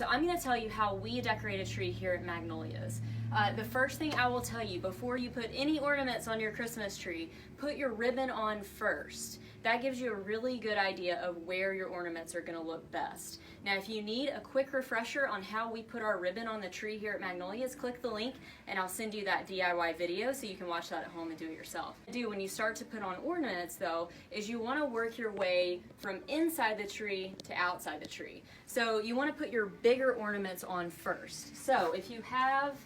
So I'm going to tell you how we decorate a tree here at Magnolias. The first thing I will tell you, before you put any ornaments on your Christmas tree, put your ribbon on first. That gives you a really good idea of where your ornaments are going to look best. Now if you need a quick refresher on how we put our ribbon on the tree here at Magnolias, click the link and I'll send you that DIY video so you can watch that at home and do it yourself. What you do when you start to put on ornaments though is you want to work your way from inside the tree to outside the tree. So you want to put your bigger ornaments on first. So if you have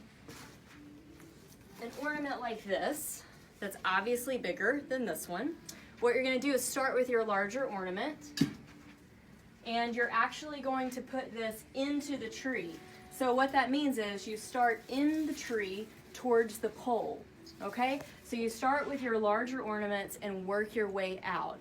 an ornament like this that's obviously bigger than this one, what you're going to do is start with your larger ornament, and you're actually going to put this into the tree. So what that means is you start in the tree towards the pole, okay? So you start with your larger ornaments and work your way out.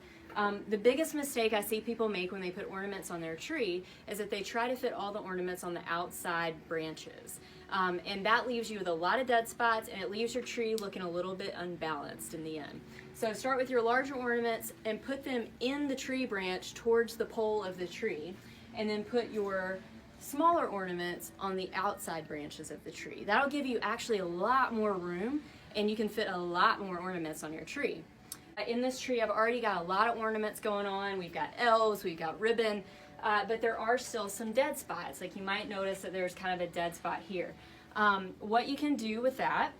The biggest mistake I see people make when they put ornaments on their tree is that they try to fit all the ornaments on the outside branches. And that leaves you with a lot of dead spots, and it leaves your tree looking a little bit unbalanced in the end. So start with your larger ornaments and put them in the tree branch towards the pole of the tree, and then put your smaller ornaments on the outside branches of the tree. That'll give you actually a lot more room, and you can fit a lot more ornaments on your tree. In this tree, I've already got a lot of ornaments going on. We've got elves, we've got ribbon, but there are still some dead spots. Like you might notice that there's kind of a dead spot here. What you can do with that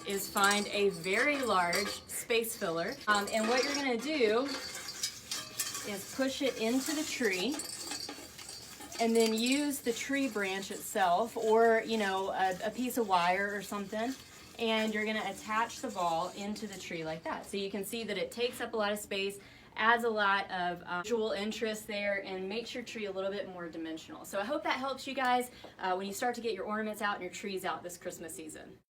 is find a very large space filler. And what you're gonna do is push it into the tree and then use the tree branch itself, or a piece of wire or something, and you're gonna attach the ball into the tree like that. So you can see that it takes up a lot of space, adds a lot of visual interest there, and makes your tree a little bit more dimensional. So I hope that helps you guys when you start to get your ornaments out and your trees out this Christmas season.